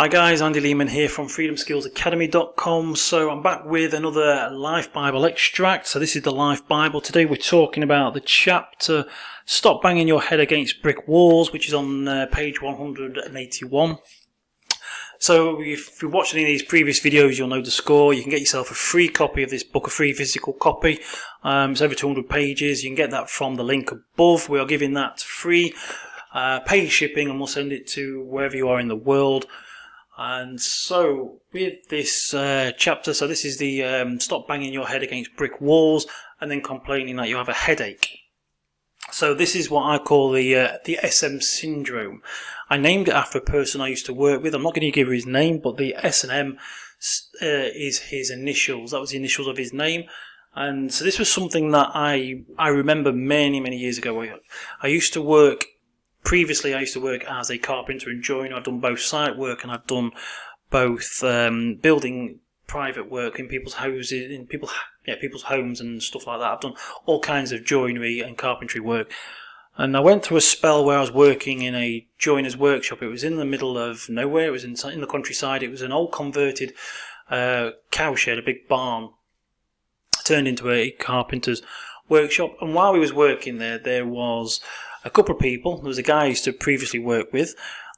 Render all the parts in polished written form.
Hi guys, Andy Lehman here from freedomskillsacademy.com. So I'm back with another Life Bible extract. So this is the Life Bible. Today we're talking about the chapter Stop Banging Your Head Against Brick Walls, which is on page 181. So if you've watched any of these previous videos, you'll know the score. You can get yourself a free copy of this book, a free physical copy. It's over 200 pages. You can get that from the link above. We are giving that free, paid shipping, and we'll send it to wherever you are in the world. And so with this chapter, so this is the stop banging your head against brick walls and then complaining that you have a headache. So this is what I call the SM syndrome. I named it after a person I used to work with. I'm not going to give you his name, but the S and M is his initials. That was the initials of his name. And so this was something that I remember many years ago. I used to work. Previously, I used to work as a carpenter and joiner. I've done both site work and I've done both building private work in people's houses, people's homes and stuff like that. I've done all kinds of joinery and carpentry work. And I went through a spell where I was working in a joiner's workshop. It was in the middle of nowhere. It was in the countryside. It was an old converted cowshed, a big barn, turned into a carpenter's workshop. And while we was working there, there was a couple of people. There was a guy I used to previously work with,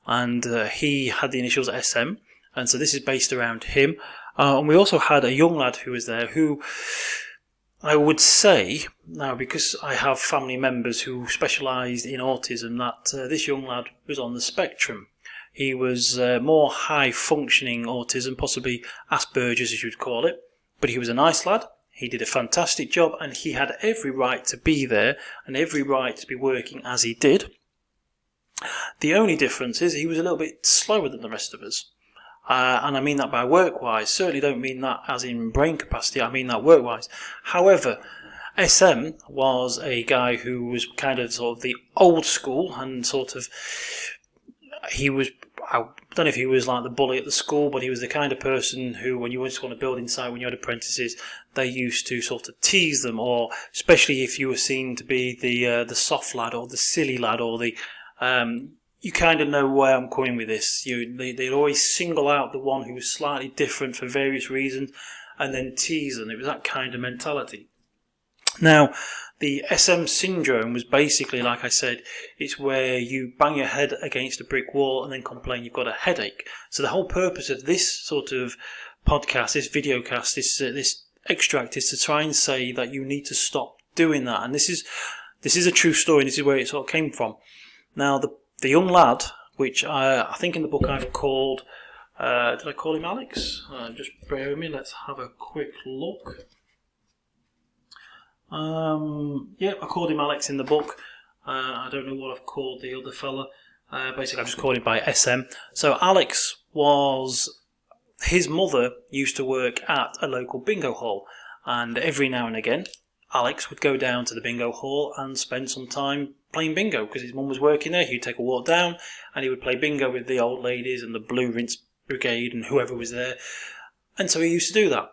and he had the initials SM, and so this is based around him. And we also had a young lad who was there, who I would say, now because I have family members who specialised in autism, that this young lad was on the spectrum. He was more high-functioning autism, possibly Asperger's as you'd call it, but he was a nice lad. He did a fantastic job and he had every right to be there and every right to be working as he did. The only difference is he was a little bit slower than the rest of us. And I mean that by work-wise. Certainly don't mean that as in brain capacity, I mean that work-wise. However, SM was a guy who was kind of sort of the old school and sort of, he was, I don't know if he was like the bully at the school, but he was the kind of person who, when you went on a building site, when you had apprentices, they used to sort of tease them, or especially if you were seen to be the soft lad or the silly lad or the you kind of know where I'm coming with this. They'd always single out the one who was slightly different for various reasons and then tease them. It was that kind of mentality. Now, the SM syndrome was basically, like I said, it's where you bang your head against a brick wall and then complain you've got a headache. So the whole purpose of this sort of podcast, this videocast, this extract is to try and say that you need to stop doing that. And this is a true story. This is where it sort of came from. Now, the young lad, which I think in the book I've called, did I call him Alex? Just bear with me. Let's have a quick look. Yeah, I called him Alex in the book. I don't know what I've called the other fella. Basically, I've just called him by SM. So Alex his mother used to work at a local bingo hall, and every now and again, Alex would go down to the bingo hall and spend some time playing bingo because his mum was working there. He'd take a walk down and he would play bingo with the old ladies and the Blue Rinse Brigade and whoever was there. And so he used to do that.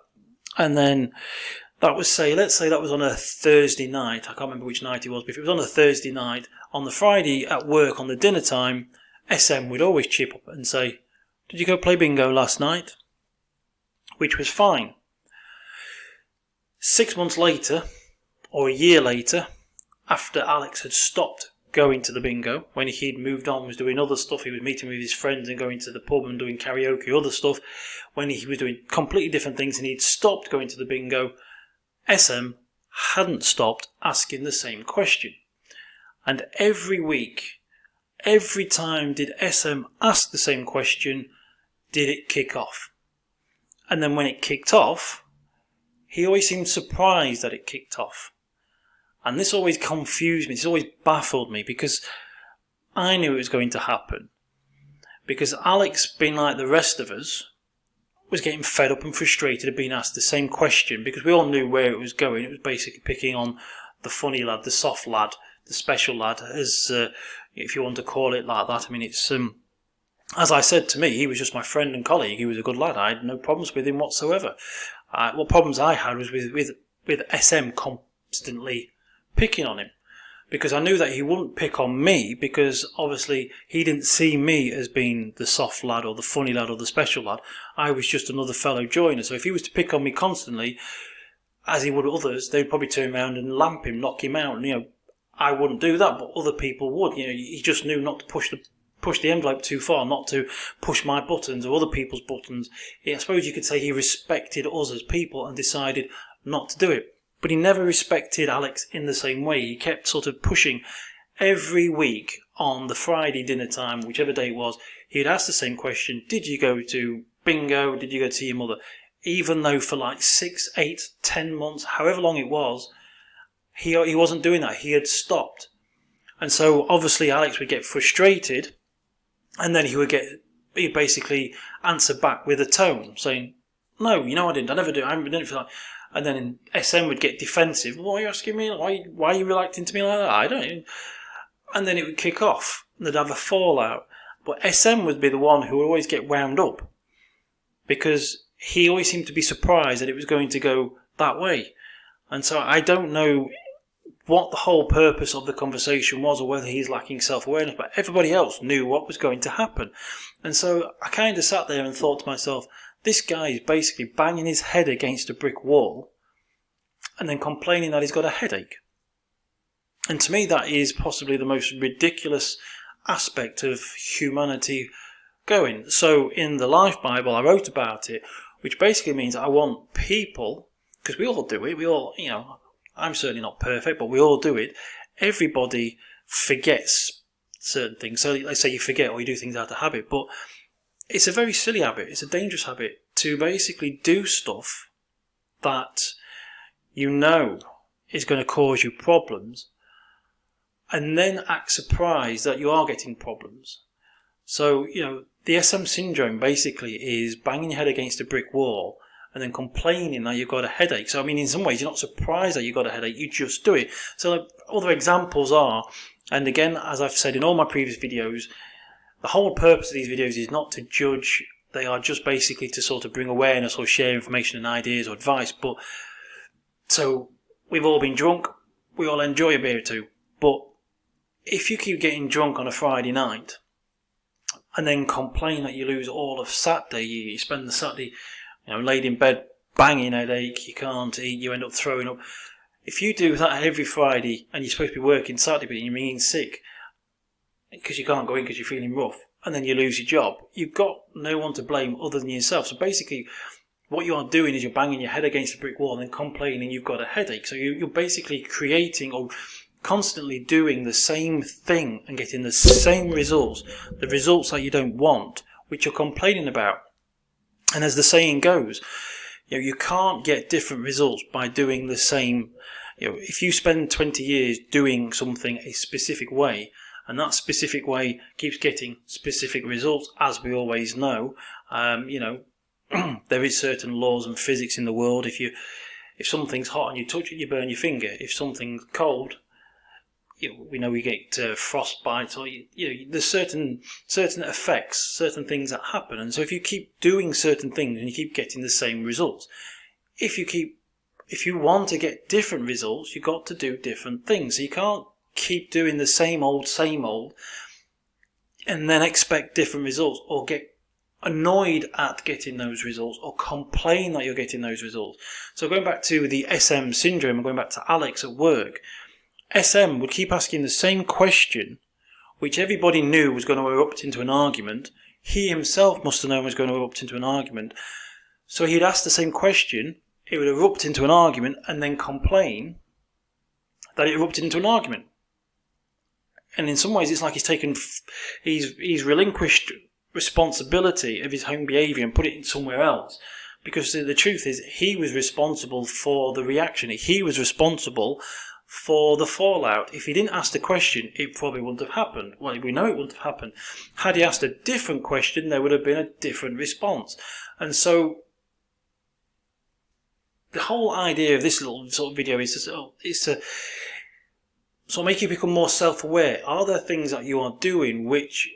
And then that was, let's say that was on a Thursday night. I can't remember which night it was, but if it was on a Thursday night, on the Friday at work on the dinner time, SM would always chip up and say, "Did you go play bingo last night?" Which was fine. 6 months later, or a year later, after Alex had stopped going to the bingo, when he'd moved on, was doing other stuff, he was meeting with his friends and going to the pub and doing karaoke, other stuff, when he was doing completely different things and he'd stopped going to the bingo, SM hadn't stopped asking the same question. And every week, every time did SM ask the same question, did it kick off. And then when it kicked off, he always seemed surprised that it kicked off. And this always confused me, this always baffled me, because I knew it was going to happen. Because Alex, being like the rest of us, was getting fed up and frustrated at being asked the same question, because we all knew where it was going. It was basically picking on the funny lad, the soft lad, the special lad, as if you want to call it like that. I mean, it's as I said to me, he was just my friend and colleague. He was a good lad. I had no problems with him whatsoever. What problems I had was with SM constantly picking on him, because I knew that he wouldn't pick on me, because obviously he didn't see me as being the soft lad or the funny lad or the special lad. I was just another fellow joiner. So if he was to pick on me constantly, as he would others, they'd probably turn around and lamp him, knock him out. And, I wouldn't do that, but other people would. He just knew not to push the envelope too far, not to push my buttons or other people's buttons. I suppose you could say he respected us as people and decided not to do it. But he never respected Alex in the same way. He kept sort of pushing. Every week on the Friday dinner time, whichever day it was, he'd ask the same question: did you go to bingo? Did you go to see your mother? Even though for like 6, 8, 10 months, however long it was, he wasn't doing that. He had stopped. And so obviously Alex would get frustrated, and then he'd basically answer back with a tone saying, no, I didn't. I never do. I didn't feel like. And then SM would get defensive. Why are you asking me? Why are you reacting to me like that? I don't. And then it would kick off. They'd have a fallout. But SM would be the one who would always get wound up, because he always seemed to be surprised that it was going to go that way. And so I don't know what the whole purpose of the conversation was, or whether he's lacking self-awareness, but everybody else knew what was going to happen. And so I kind of sat there and thought to myself, this guy is basically banging his head against a brick wall and then complaining that he's got a headache. And to me, that is possibly the most ridiculous aspect of humanity going. So in the Life Bible, I wrote about it, which basically means I want people, because we all do it, we all, I'm certainly not perfect, but we all do it. Everybody forgets certain things. So let's say you forget or you do things out of habit, but it's a very silly habit. It's a dangerous habit to basically do stuff that is going to cause you problems, and then act surprised that you are getting problems. So, the SM syndrome basically is banging your head against a brick wall and then complaining that you've got a headache. So, in some ways, you're not surprised that you've got a headache, you just do it. So, other examples are, and again, as I've said in all my previous videos, the whole purpose of these videos is not to judge. They are just basically to sort of bring awareness or share information and ideas or advice. But, so, we've all been drunk, we all enjoy a beer or two, but if you keep getting drunk on a Friday night and then complain that you lose all of Saturday, you spend the Saturday, laid in bed, banging headache, you can't eat, you end up throwing up. If you do that every Friday and you're supposed to be working Saturday but you're being sick because you can't go in because you're feeling rough, and then you lose your job, you've got no one to blame other than yourself. So basically, what you are doing is you're banging your head against a brick wall and then complaining you've got a headache. So you're basically creating or constantly doing the same thing and getting the same results, the results that you don't want, which you're complaining about. And as the saying goes, you can't get different results by doing the same. If you spend 20 years doing something a specific way, and that specific way keeps getting specific results, as we always know, there is certain laws and physics in the world. If something's hot and you touch it, you burn your finger. If something's cold, we know we get frostbite, or there's certain effects, certain things that happen. And so if you keep doing certain things and you keep getting the same results, if you want to get different results, you've got to do different things. So you can't keep doing the same old, and then expect different results, or get annoyed at getting those results, or complain that you're getting those results. So going back to the SM syndrome and going back to Alex at work, SM would keep asking the same question, which everybody knew was going to erupt into an argument. He himself must have known was going to erupt into an argument. So he'd ask the same question, it would erupt into an argument, and then complain that it erupted into an argument. And in some ways, it's like he's relinquished responsibility of his own behaviour and put it in somewhere else. Because the truth is, he was responsible for the reaction. He was responsible for the fallout. If he didn't ask the question, it probably wouldn't have happened. Well, we know it wouldn't have happened. Had he asked a different question, there would have been a different response. And so, the whole idea of this little sort of video is to sort of make you become more self-aware. Are there things that you are doing which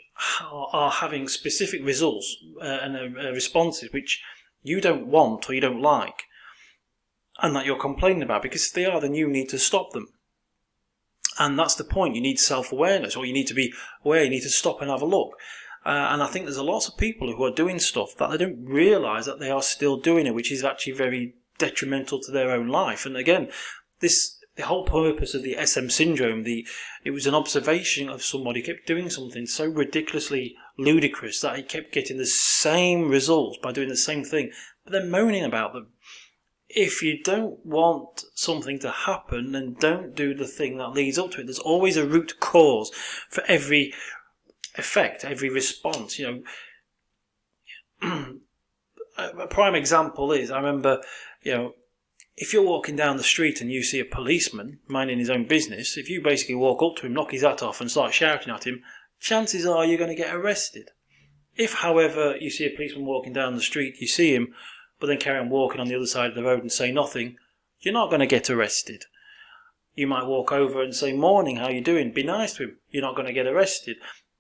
are having specific results and responses which you don't want or you don't like, and that you're complaining about? Because if they are, then you need to stop them. And that's the point. You need self-awareness, or you need to be aware. You need to stop and have a look. And I think there's a lot of people who are doing stuff that they don't realise that they are still doing it, which is actually very detrimental to their own life. And again, the whole purpose of the SM syndrome, it was an observation of somebody who kept doing something so ridiculously ludicrous that he kept getting the same results by doing the same thing, but then moaning about them. If you don't want something to happen, then don't do the thing that leads up to it. There's always a root cause for every effect, every response. A prime example is, I remember, if you're walking down the street and you see a policeman minding his own business, if you basically walk up to him, knock his hat off and start shouting at him, chances are you're going to get arrested. If, however, you see a policeman walking down the street, you see him, but then carry on walking on the other side of the road and say nothing, you're not going to get arrested. You might walk over and say, "Morning, how you doing?" Be nice to him. You're not going to get arrested.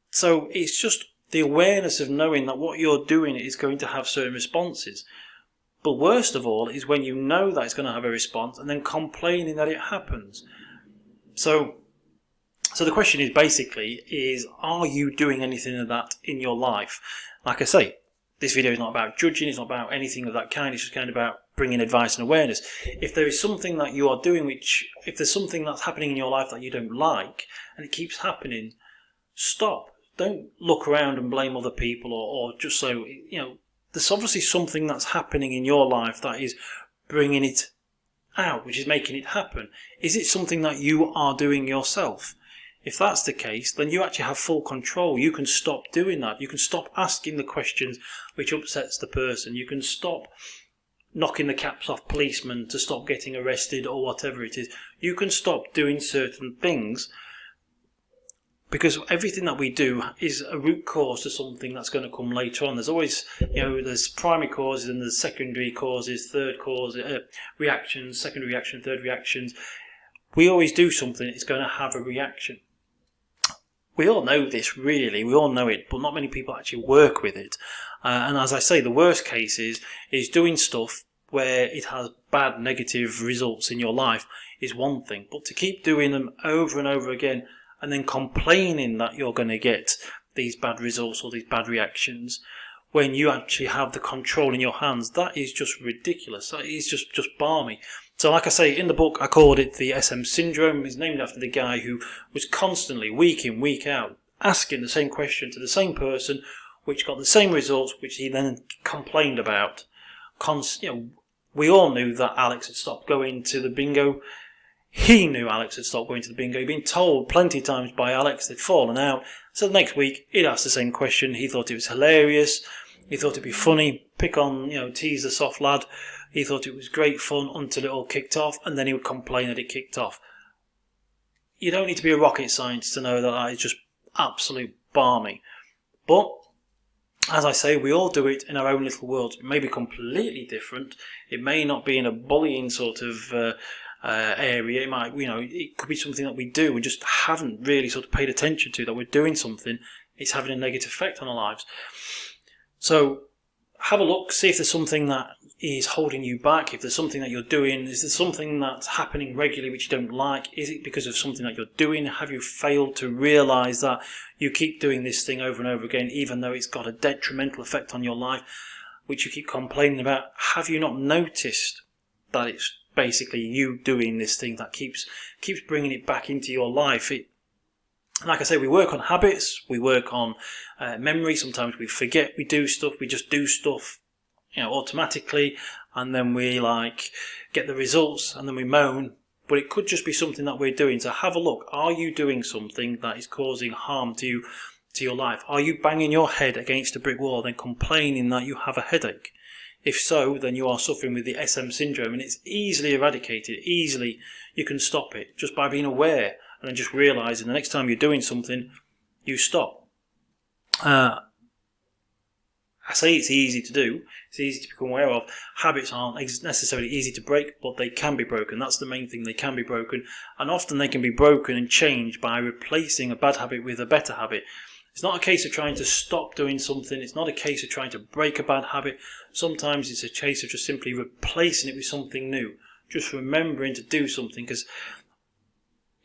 So it's just the awareness of knowing that what you're doing is going to have certain responses. But worst of all is when you know that it's going to have a response and then complaining that it happens. So the question is basically, are you doing anything of that in your life? Like I say, this video is not about judging, it's not about anything of that kind, it's just kind of about bringing advice and awareness. If there is something that you are doing, if there's something that's happening in your life that you don't like, and it keeps happening, stop. Don't look around and blame other people or just so, there's obviously something that's happening in your life that is bringing it out, which is making it happen. Is it something that you are doing yourself? If that's the case, then you actually have full control. You can stop doing that. You can stop asking the questions which upsets the person. You can stop knocking the caps off policemen to stop getting arrested or whatever it is. You can stop doing certain things, because everything that we do is a root cause to something that's going to come later on. There's always, there's primary causes and there's secondary causes, third cause, reactions, second reaction, third reactions. We always do something, it's going to have a reaction. We all know this, really. We all know it, but not many people actually work with it. And as I say, the worst case is doing stuff where it has bad, negative results in your life is one thing. But to keep doing them over and over again and then complaining that you're going to get these bad results or these bad reactions when you actually have the control in your hands, that is just ridiculous. That is just balmy. So like I say, in the book, I called it the SM syndrome. It's named after the guy who was constantly, week in, week out, asking the same question to the same person, which got the same results, which he then complained about. We all knew that Alex had stopped going to the bingo. He knew Alex had stopped going to the bingo. He'd been told plenty of times by Alex they'd fallen out. So the next week, he'd ask the same question. He thought it was hilarious. He thought it'd be funny, pick on, tease the soft lad. He thought it was great fun until it all kicked off, and then he would complain that it kicked off. You don't need to be a rocket scientist to know that is just absolute balmy. But, as I say, we all do it in our own little worlds. It may be completely different. It may not be in a bullying sort of area. It might, it could be something that we do. We just haven't really sort of paid attention to, that we're doing something. It's having a negative effect on our lives. So have a look, see if there's something that is holding you back, if there's something that you're doing, is there something that's happening regularly which you don't like? Is it because of something that you're doing? Have you failed to realise that you keep doing this thing over and over again, even though it's got a detrimental effect on your life, which you keep complaining about? Have you not noticed that it's basically you doing this thing that keeps bringing it back into your life? Like I say, we work on habits, we work on memory. Sometimes we forget we do stuff, we just do stuff, automatically, and then we get the results and then we moan. But it could just be something that we're doing. So have a look. Are you doing something that is causing harm to your life? Are you banging your head against a brick wall and then complaining that you have a headache? If so, then you are suffering with the SM syndrome, and it's easily eradicated. Easily, you can stop it just by being aware and then just realising the next time you're doing something, you stop. I say it's easy to do. It's easy to become aware of. Habits aren't necessarily easy to break, but they can be broken. That's the main thing. They can be broken, and often they can be broken and changed by replacing a bad habit with a better habit. It's not a case of trying to stop doing something. It's not a case of trying to break a bad habit. Sometimes it's a case of just simply replacing it with something new. Just remembering to do something, because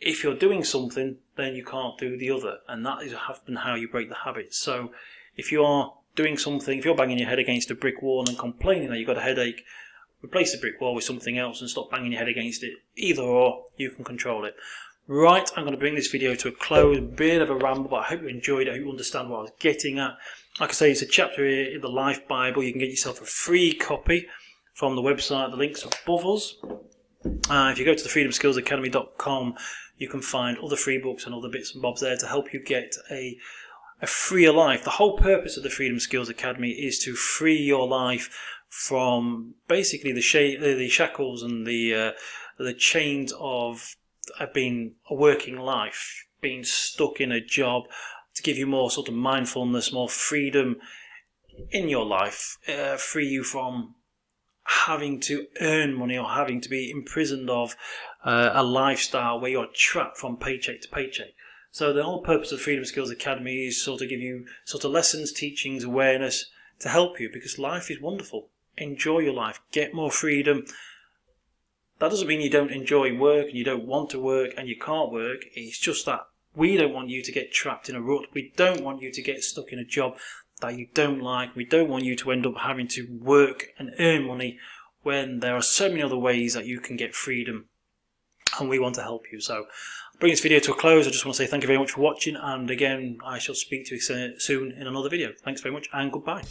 if you're doing something, then you can't do the other, and that is often how you break the habit. So if you are doing something, if you're banging your head against a brick wall and complaining that you've got a headache, replace the brick wall with something else and stop banging your head against it. Either or, you can control it. Right, I'm going to bring this video to a close. A bit of a ramble, but I hope you enjoyed it. I hope you understand what I was getting at. Like I say, it's a chapter here in the Life Bible. You can get yourself a free copy from the website. The link's above us. If you go to the freedomskillsacademy.com, you can find other free books and other bits and bobs there to help you get a freer life. The whole purpose of the Freedom Skills Academy is to free your life from basically the shackles and the chains of being a working life, being stuck in a job, to give you more sort of mindfulness, more freedom in your life, free you from having to earn money or having to be imprisoned of a lifestyle where you're trapped from paycheck to paycheck. So the whole purpose of the Freedom Skills Academy is sort of give you sort of lessons, teachings, awareness to help you, because life is wonderful. Enjoy your life, get more freedom. That doesn't mean you don't enjoy work and you don't want to work and you can't work. It's just that we don't want you to get trapped in a rut. We don't want you to get stuck in a job that you don't like. We don't want you to end up having to work and earn money when there are so many other ways that you can get freedom, and we want to help you. So I'll bring this video to a close. I just want to say thank you very much for watching, and again, I shall speak to you soon in another video. Thanks very much and goodbye.